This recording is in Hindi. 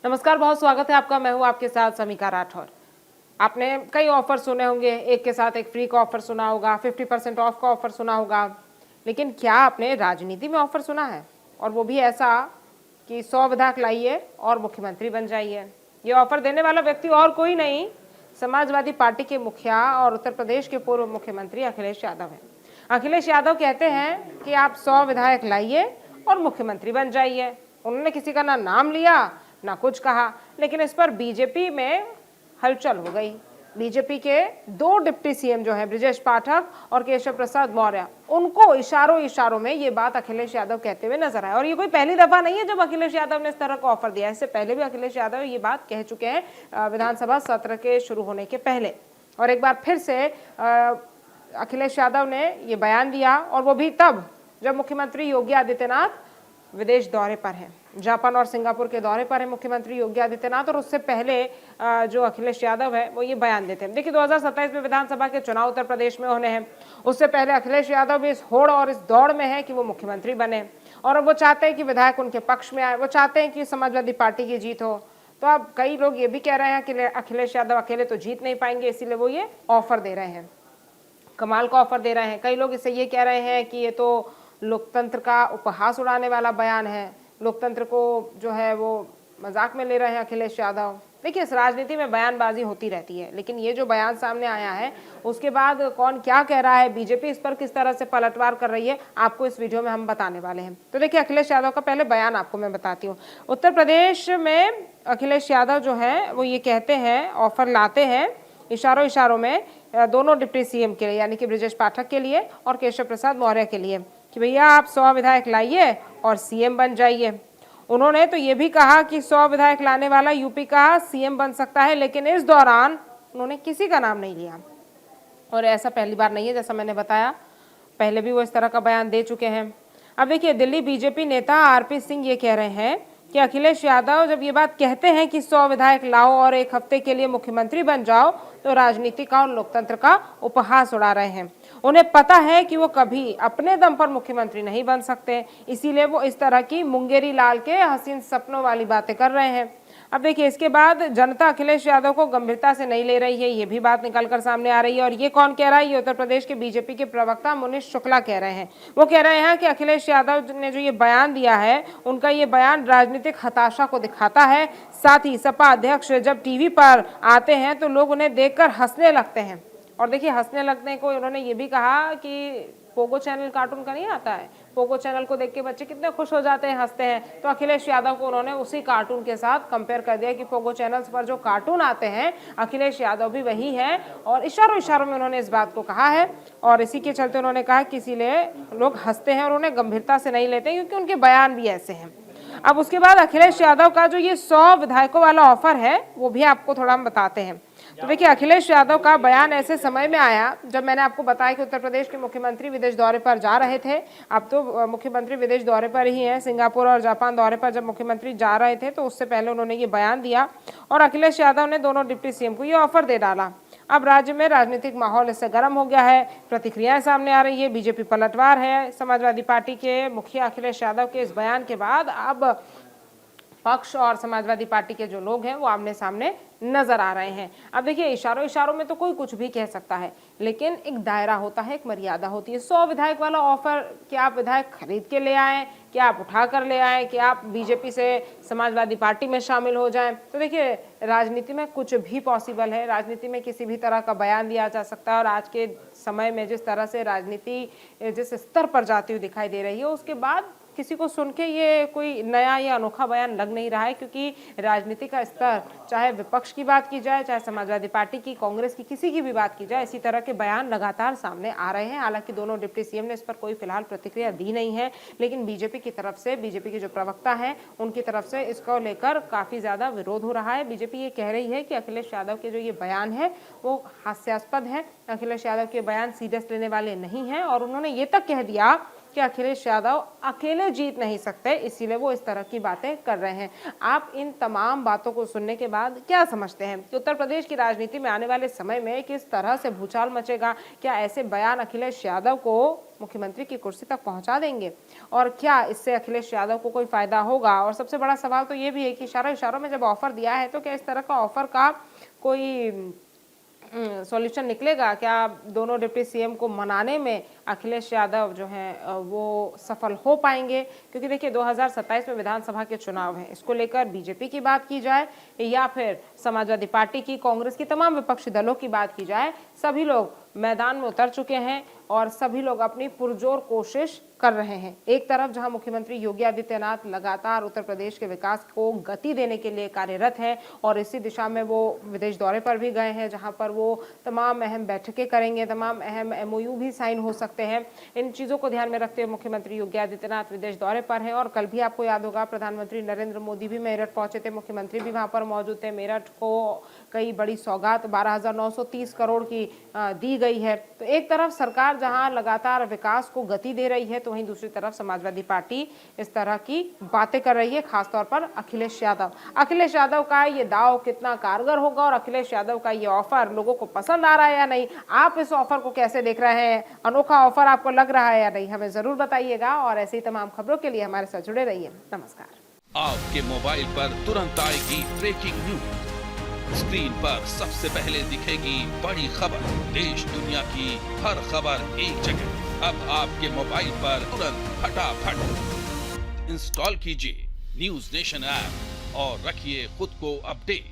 नमस्कार, बहुत स्वागत है आपका। मैं हूं आपके साथ समीका राठौर। आपने कई ऑफर सुने होंगे, एक के साथ एक फ्री का ऑफर सुना होगा, 50% ऑफ का ऑफर सुना होगा, लेकिन क्या आपने राजनीति में ऑफर सुना है? और वो भी ऐसा कि 100 विधायक लाइए और मुख्यमंत्री बन जाइए। ये ऑफर देने वाला व्यक्ति और कोई नहीं, समाजवादी पार्टी के मुखिया और उत्तर प्रदेश के पूर्व मुख्यमंत्री अखिलेश यादव है। अखिलेश यादव कहते हैं कि आप 100 विधायक लाइए और मुख्यमंत्री बन जाइए। उन्होंने किसी का ना नाम लिया ना कुछ कहा, लेकिन इस पर बीजेपी में हलचल हो गई। बीजेपी के दो डिप्टी सीएम जो हैं ब्रिजेश पाठक और केशव प्रसाद मौर्य, उनको इशारों इशारों में ये बात अखिलेश यादव कहते हुए नजर आए। और ये कोई पहली दफा नहीं है जब अखिलेश यादव ने इस तरह का ऑफर दिया है। इससे पहले भी अखिलेश यादव ये बात कह चुके हैं विधानसभा सत्र के शुरू होने के पहले। और एक बार फिर से अखिलेश यादव ने ये बयान दिया, और वो भी तब जब मुख्यमंत्री योगी आदित्यनाथ विदेश दौरे पर हैं। जापान और सिंगापुर के दौरे पर है मुख्यमंत्री योगी आदित्यनाथ। और उससे पहले जो अखिलेश यादव है वो ये बयान देते हैं। देखिए, 2027 में विधानसभा के चुनाव उत्तर प्रदेश में होने हैं। उससे पहले अखिलेश यादव भी इस होड़ और इस दौड़ में है कि वो मुख्यमंत्री बने, और अब वो चाहते हैं कि विधायक उनके पक्ष में आए। वो चाहते हैं कि समाजवादी पार्टी की जीत हो। तो अब कई लोग ये भी कह रहे हैं कि अखिलेश यादव अकेले तो जीत नहीं पाएंगे, इसीलिए वो ये ऑफर दे रहे हैं, कमाल का ऑफर दे रहे हैं। कई लोग इसे ये कह रहे हैं कि ये तो लोकतंत्र का उपहास उड़ाने वाला बयान है, लोकतंत्र को जो है वो मजाक में ले रहे हैं अखिलेश यादव। देखिए, इस राजनीति में बयानबाजी होती रहती है, लेकिन ये जो बयान सामने आया है उसके बाद कौन क्या कह रहा है, बीजेपी इस पर किस तरह से पलटवार कर रही है, आपको इस वीडियो में हम बताने वाले हैं। तो देखिए, अखिलेश यादव का पहले बयान आपको मैं बताती हूँ। उत्तर प्रदेश में अखिलेश यादव जो है वो ये कहते हैं, ऑफर लाते हैं इशारों इशारों में दोनों डिप्टी सीएम के लिए, यानी कि ब्रिजेश पाठक के लिए और केशव प्रसाद मौर्य के लिए, कि भैया आप 100 विधायक लाइए और सीएम बन जाइए। उन्होंने तो ये भी कहा कि 100 विधायक लाने वाला यूपी का सीएम बन सकता है, लेकिन इस दौरान उन्होंने किसी का नाम नहीं लिया। और ऐसा पहली बार नहीं है, जैसा मैंने बताया, पहले भी वो इस तरह का बयान दे चुके हैं। अब देखिए, दिल्ली बीजेपी नेता आरपी सिंह ये कह रहे हैं कि अखिलेश यादव जब ये बात कहते हैं कि 100 विधायक लाओ और एक हफ्ते के लिए मुख्यमंत्री बन जाओ, तो राजनीति का और लोकतंत्र का उपहास उड़ा रहे हैं। उन्हें पता है कि वो कभी अपने दम पर मुख्यमंत्री नहीं बन सकते, इसीलिए वो इस तरह की मुंगेरी लाल के हसीन सपनों वाली बातें कर रहे हैं। अब देखिए, इसके बाद जनता अखिलेश यादव को गंभीरता से नहीं ले रही है, ये भी बात निकलकर सामने आ रही है। और ये कौन कह रहा है? ये उत्तर प्रदेश के बीजेपी के प्रवक्ता मुनीश शुक्ला कह रहे हैं। वो कह रहे हैं कि अखिलेश यादव ने जो ये बयान दिया है, उनका ये बयान राजनीतिक हताशा को दिखाता है। साथ ही सपा अध्यक्ष जब टीवी पर आते हैं तो लोग उन्हें देखकर हंसने लगते हैं। और देखिए, हंसने लगने को उन्होंने ये भी कहा कि पोगो चैनल कार्टून का नहीं आता है, पोगो चैनल को देख के बच्चे कितने खुश हो जाते हैं, हंसते हैं। तो अखिलेश यादव को उन्होंने उसी कार्टून के साथ कंपेयर कर दिया कि पोगो चैनल्स पर जो कार्टून आते हैं, अखिलेश यादव भी वही है। और इशारों इशारों में उन्होंने इस बात को कहा है, और इसी के चलते उन्होंने कहा कि इसीलिए लोग हंसते हैं और उन्हें गंभीरता से नहीं लेते, क्योंकि उनके बयान भी ऐसे हैं। अब उसके बाद अखिलेश यादव का जो ये 100 विधायकों वाला ऑफर है, वो भी आपको थोड़ा हम बताते हैं। तो देखिए, अखिलेश यादव का बयान ऐसे समय में आया जब मैंने आपको बताया कि उत्तर प्रदेश के मुख्यमंत्री विदेश दौरे पर जा रहे थे। अब तो मुख्यमंत्री विदेश दौरे पर ही हैं, सिंगापुर और जापान दौरे पर जब मुख्यमंत्री जा रहे थे तो उससे पहले उन्होंने ये बयान दिया, और अखिलेश यादव ने दोनों डिप्टी सीएम को ये ऑफर दे डाला। अब राज्य में राजनीतिक माहौल इससे गर्म हो गया है, प्रतिक्रियाएं सामने आ रही है, बीजेपी पलटवार है। समाजवादी पार्टी के मुखिया अखिलेश यादव के इस बयान के बाद अब पक्ष और समाजवादी पार्टी के जो लोग हैं वो आमने सामने नजर आ रहे हैं। अब देखिए, इशारों इशारों में तो कोई कुछ भी कह सकता है, लेकिन एक दायरा होता है, एक मर्यादा होती है। 100 विधायक वाला ऑफर, क्या आप विधायक खरीद के ले आए, क्या आप उठा कर ले आए, कि आप बीजेपी से समाजवादी पार्टी में शामिल हो जाएं? तो देखिए, राजनीति में कुछ भी पॉसिबल है, राजनीति में किसी भी तरह का बयान दिया जा सकता है। और आज के समय में जिस तरह से राजनीति जिस स्तर पर जाती हुई दिखाई दे रही है, उसके बाद किसी को सुन के ये कोई नया या अनोखा बयान लग नहीं रहा है, क्योंकि राजनीति का स्तर, चाहे विपक्ष की बात की जाए, चाहे समाजवादी पार्टी की, कांग्रेस की, किसी की भी बात की जाए, इसी तरह के बयान लगातार सामने आ रहे हैं। हालांकि दोनों डिप्टी सीएम ने इस पर कोई फिलहाल प्रतिक्रिया दी नहीं है, लेकिन बीजेपी की तरफ से, बीजेपी के जो प्रवक्ता हैं उनकी तरफ से इसको लेकर काफी ज्यादा विरोध हो रहा है। बीजेपी ये कह रही है कि अखिलेश यादव के जो ये बयान है वो हास्यास्पद है, अखिलेश यादव के बयान सीरियस लेने वाले नहीं है। और उन्होंने ये तक कह दिया कि अखिलेश यादव अकेले जीत नहीं सकते, इसीलिए वो इस तरह की बातें कर रहे हैं। आप इन तमाम बातों को सुनने के बाद क्या समझते हैं कि उत्तर प्रदेश की राजनीति में आने वाले समय में किस तरह से भूचाल मचेगा? क्या ऐसे बयान अखिलेश यादव को मुख्यमंत्री की कुर्सी तक पहुंचा देंगे, और क्या इससे अखिलेश यादव को कोई फायदा होगा? और सबसे बड़ा सवाल तो ये भी है कि इशारों में जब ऑफर दिया है तो क्या इस तरह का ऑफर का कोई सॉल्यूशन निकलेगा? क्या दोनों डिप्टी सीएम को मनाने में अखिलेश यादव जो हैं वो सफल हो पाएंगे? क्योंकि देखिए 2027 में विधानसभा के चुनाव हैं, इसको लेकर बीजेपी की बात की जाए या फिर समाजवादी पार्टी की, कांग्रेस की, तमाम विपक्षी दलों की बात की जाए, सभी लोग मैदान में उतर चुके हैं और सभी लोग अपनी पुरजोर कोशिश कर रहे हैं। एक तरफ जहां मुख्यमंत्री योगी आदित्यनाथ लगातार उत्तर प्रदेश के विकास को गति देने के लिए कार्यरत है और इसी दिशा में वो विदेश दौरे पर भी गए हैं, जहां पर वो तमाम अहम बैठकें करेंगे, तमाम अहम एमओयू भी साइन हो सकते हैं। इन चीज़ों को ध्यान में रखते हुए मुख्यमंत्री योगी आदित्यनाथ विदेश दौरे पर हैं और कल भी आपको याद होगा प्रधानमंत्री नरेंद्र मोदी भी मेरठ पहुंचे थे, मुख्यमंत्री भी वहां पर मौजूद थे। मेरठ को कई बड़ी सौगात 12,930 करोड़ की दी गई है। तो एक तरफ सरकार जहां लगातार विकास को गति दे रही है, तो वहीं दूसरी तरफ समाजवादी पार्टी इस तरह की बातें कर रही है, खासतौर पर अखिलेश यादव। अखिलेश यादव का ये दाव कितना कारगर होगा और अखिलेश यादव का ये ऑफर लोगों को पसंद आ रहा है या नहीं? आप इस ऑफर को कैसे देख रहे हैं? अनोखा ऑफर आपको लग रहा है या नहीं? हमें जरूर बताइएगा और ऐसी तमाम खबरों के लिए हमारे साथ जुड़े रहिए। नमस्कार। आपके मोबाइल पर तुरंत आएगी ब्रेकिंग न्यूज, स्क्रीन पर सबसे पहले दिखेगी बड़ी खबर, देश दुनिया की हर खबर एक जगह। अब आपके मोबाइल पर तुरंत फटाफट इंस्टॉल कीजिए न्यूज नेशन ऐप और रखिए खुद को अपडेट।